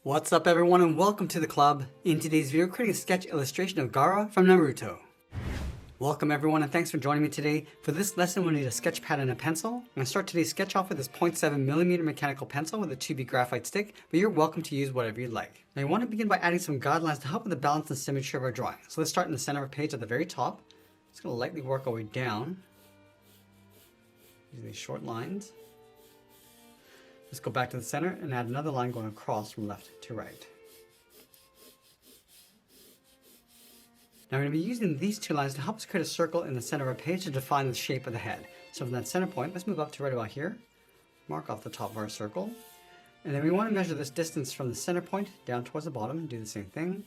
What's up everyone and welcome to the club. In today's video, creating a sketch illustration of Gaara from Naruto. Welcome everyone and thanks for joining me today. For this lesson we'll need a sketch pad and a pencil. I'm going to start today's sketch off with this 0.7mm mechanical pencil with a 2B graphite stick, but you're welcome to use whatever you'd like. Now you want to begin by adding some guidelines to help with the balance and symmetry of our drawing. So let's start in the center of our page at the very top. Just going to lightly work our way down using these short lines. Let's go back to the center and add another line going across from left to right. Now we're going to be using these two lines to help us create a circle in the center of our page to define the shape of the head. So from that center point, let's move up to right about here, mark off the top of our circle, and then we want to measure this distance from the center point down towards the bottom and do the same thing.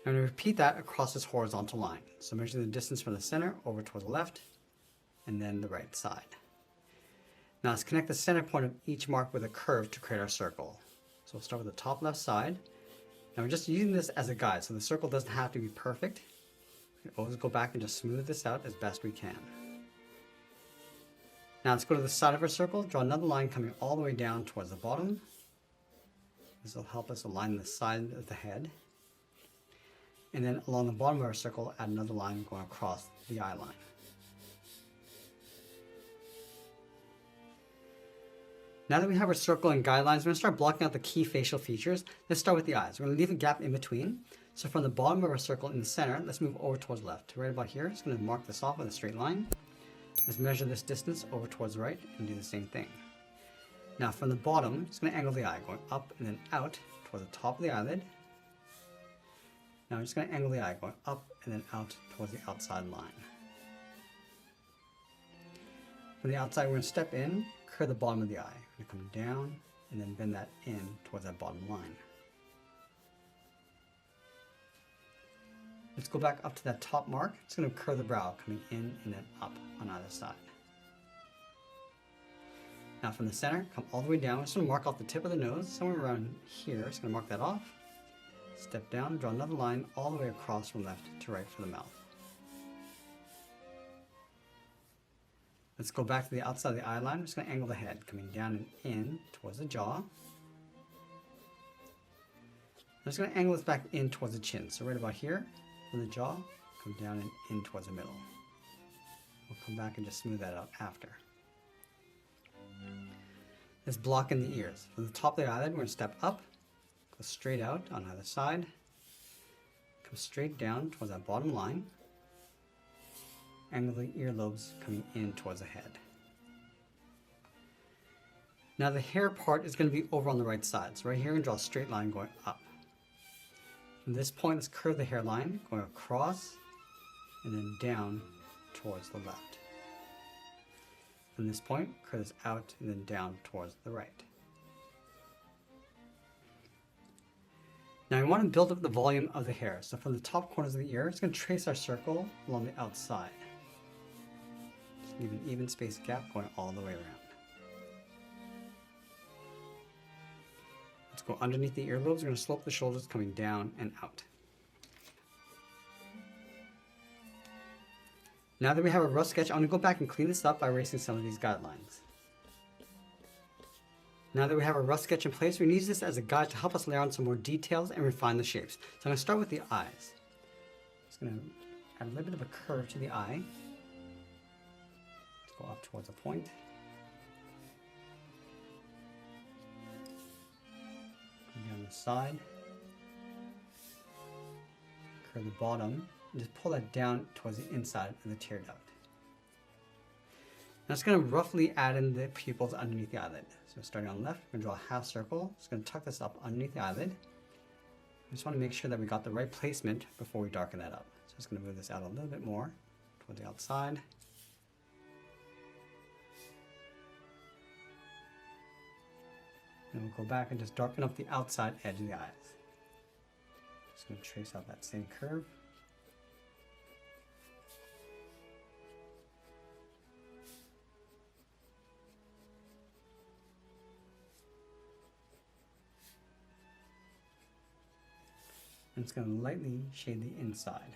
And we repeat that across this horizontal line. So measure the distance from the center over towards the left and then the right side. Now let's connect the center point of each mark with a curve to create our circle. So we'll start with the top left side. Now we're just using this as a guide, so the circle doesn't have to be perfect. We can always go back and just smooth this out as best we can. Now let's go to the side of our circle, draw another line coming all the way down towards the bottom. This will help us align the side of the head. And then along the bottom of our circle, add another line going across the eye line. Now that we have our circle and guidelines, we're going to start blocking out the key facial features. Let's start with the eyes. We're going to leave a gap in between. So from the bottom of our circle in the center, let's move over towards left. Right about here, just going to mark this off with a straight line. Let's measure this distance over towards the right and do the same thing. Now from the bottom, just going to angle the eye, going up and then out towards the top of the eyelid. Now I'm just going to angle the eye, going up and then out towards the outside line. From the outside, we're going to step in, curve the bottom of the eye. We're going to come down and then bend that in towards that bottom line. Let's go back up to that top mark. It's going to curve the brow, coming in and then up on either side. Now from the center, come all the way down. We're just going to mark off the tip of the nose, somewhere around here. Just going to mark that off. Step down, draw another line all the way across from left to right for the mouth. Let's go back to the outside of the eye line. We're just going to angle the head, coming down and in towards the jaw. I'm just going to angle this back in towards the chin. So right about here, from the jaw, come down and in towards the middle. We'll come back and just smooth that out after. Let's block in the ears. From the top of the eyelid, we're going to step up, go straight out on either side, come straight down towards that bottom line. Angle the earlobes coming in towards the head. Now the hair part is going to be over on the right side. So right here, and draw a straight line going up. From this point, let's curve the hairline going across and then down towards the left. From this point, curve this out and then down towards the right. Now we want to build up the volume of the hair. So from the top corners of the ear, it's going to trace our circle along the outside. Leave an even spaced gap going all the way around. Let's go underneath the earlobes. We're going to slope the shoulders coming down and out. Now that we have a rough sketch, I'm going to go back and clean this up by erasing some of these guidelines. Now that we have a rough sketch in place, we can use this as a guide to help us layer on some more details and refine the shapes. So I'm going to start with the eyes. Just going to add a little bit of a curve to the eye. Go up towards a point. Come down the side. Curve the bottom. And just pull that down towards the inside of the tear duct. Now it's going to roughly add in the pupils underneath the eyelid. So starting on the left, we're going to draw a half circle. It's going to tuck this up underneath the eyelid. I just want to make sure that we got the right placement before we darken that up. So I'm just going to move this out a little bit more toward the outside. And we'll go back and just darken up the outside edge of the eyes. Just going to trace out that same curve. And it's going to lightly shade the inside.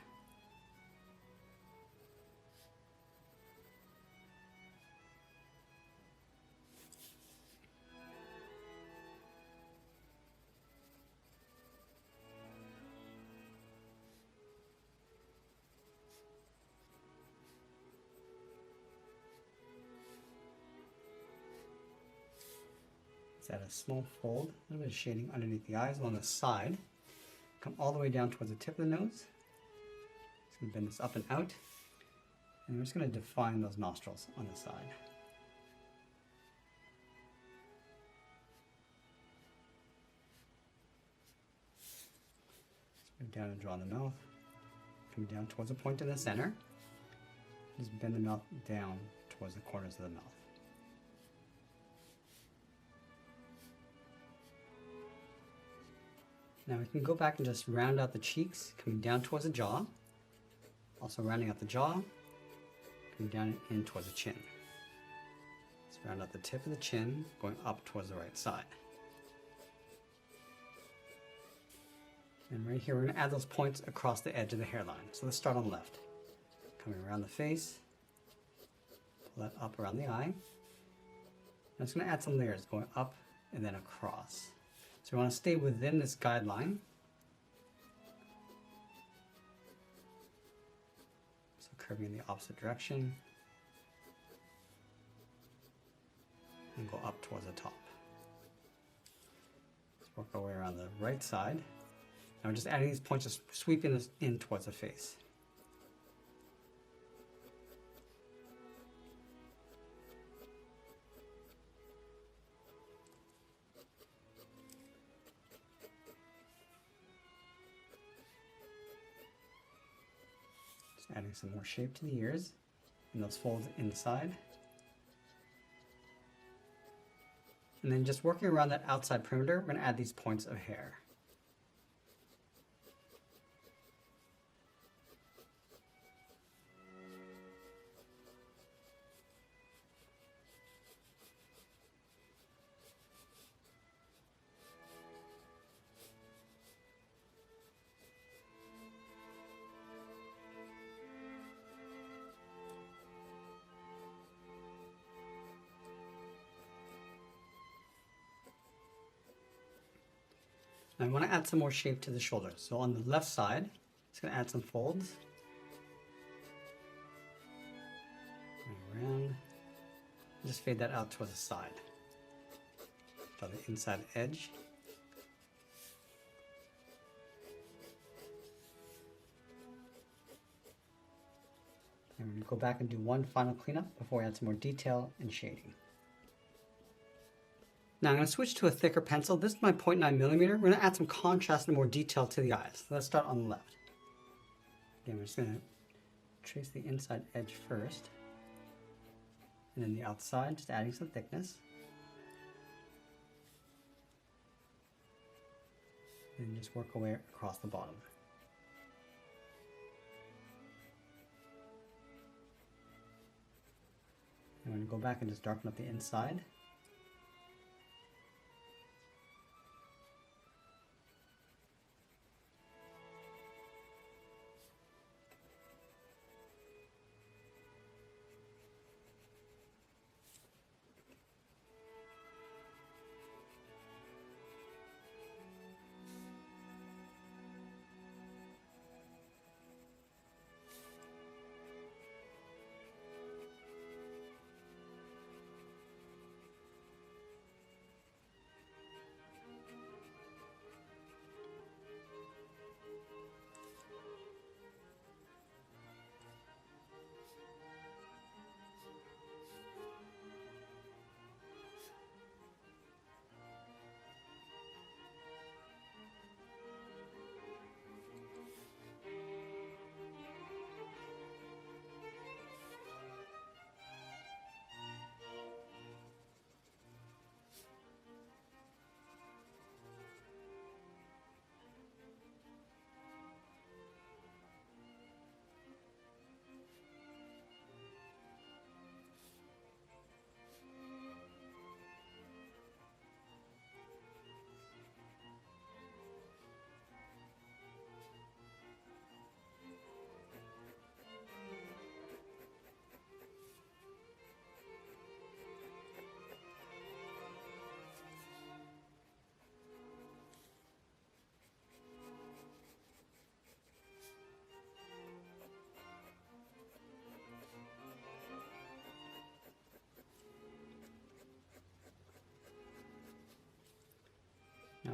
Let's add a small fold, a little bit of shading underneath the eyes along the side. Come all the way down towards the tip of the nose. Just going to bend this up and out. And we're just going to define those nostrils on the side. Move down and draw the mouth. Come down towards a point in the center. Just bend the mouth down towards the corners of the mouth. Now we can go back and just round out the cheeks, coming down towards the jaw. Also rounding out the jaw, coming down and in towards the chin. Let's round out the tip of the chin, going up towards the right side. And right here, we're going to add those points across the edge of the hairline. So let's start on the left. Coming around the face, pull that up around the eye. I'm just going to add some layers going up and then across. So we want to stay within this guideline. So curving in the opposite direction. And go up towards the top. Let's work our way around the right side. Now we're just adding these points, just sweeping this in towards the face. Just adding some more shape to the ears and those folds inside. And then just working around that outside perimeter, we're going to add these points of hair. I want to add some more shape to the shoulders. So on the left side, it's going to add some folds. Around. Just fade that out towards the side. Draw the inside edge. And we're going to go back and do one final cleanup before we add some more detail and shading. Now I'm going to switch to a thicker pencil. This is my 0.9mm. We're going to add some contrast and more detail to the eyes. So let's start on the left. Again, we're just going to trace the inside edge first. And then the outside, just adding some thickness. And just work our way across the bottom. And we're going to go back and just darken up the inside.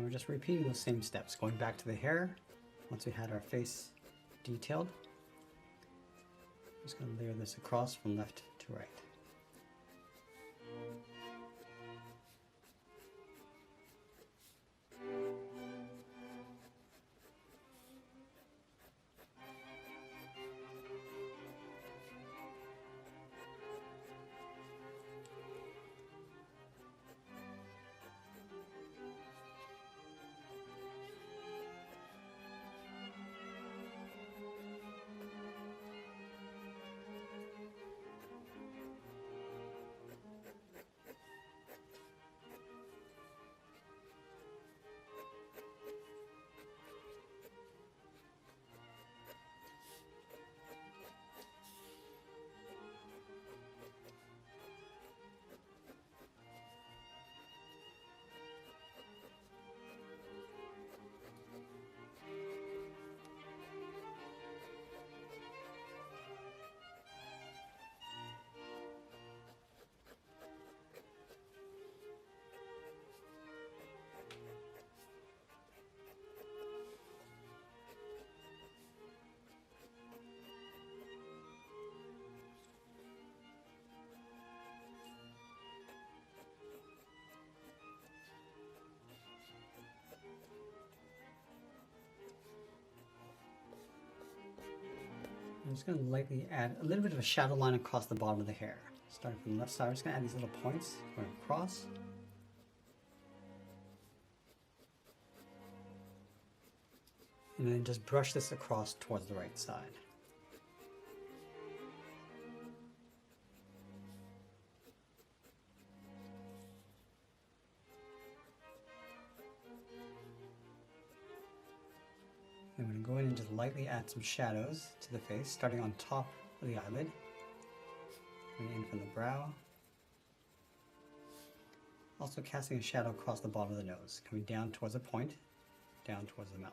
we're just repeating those same steps, going back to the hair. Once we had our face detailed, I'm just going to layer this across from left to right. I'm just going to lightly add a little bit of a shadow line across the bottom of the hair. Starting from the left side, I'm just going to add these little points going across. And then just brush this across towards the right side. I'm going to go in and just lightly add some shadows to the face, starting on top of the eyelid, coming in from the brow. Also casting a shadow across the bottom of the nose, coming down towards the point, down towards the mouth.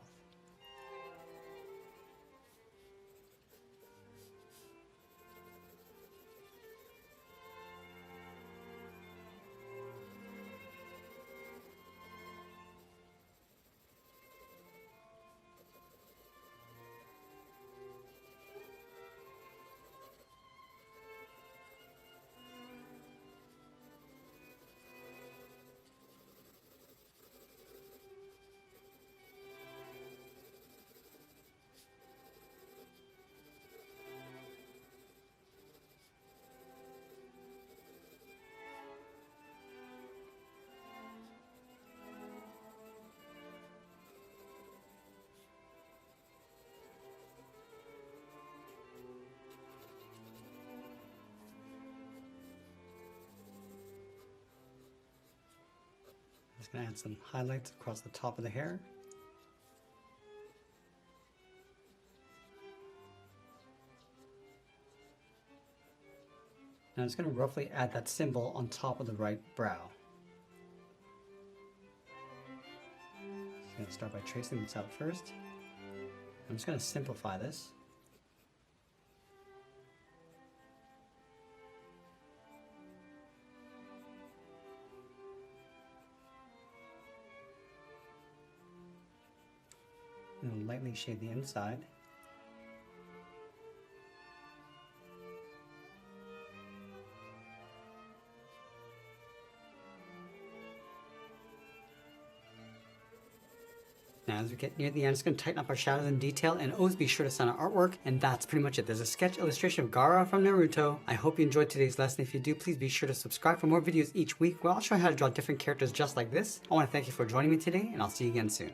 Just going to add some highlights across the top of the hair. Now I'm just going to roughly add that symbol on top of the right brow. I'm going to start by tracing this out first. I'm just going to simplify this. And lightly shade the inside. Now as we get near the end, I'm just going to tighten up our shadows and detail, and always be sure to sign our artwork, and that's pretty much it. There's a sketch illustration of Gaara from Naruto. I hope you enjoyed today's lesson. If you do, please be sure to subscribe for more videos each week where I'll show you how to draw different characters just like this. I want to thank you for joining me today, and I'll see you again soon.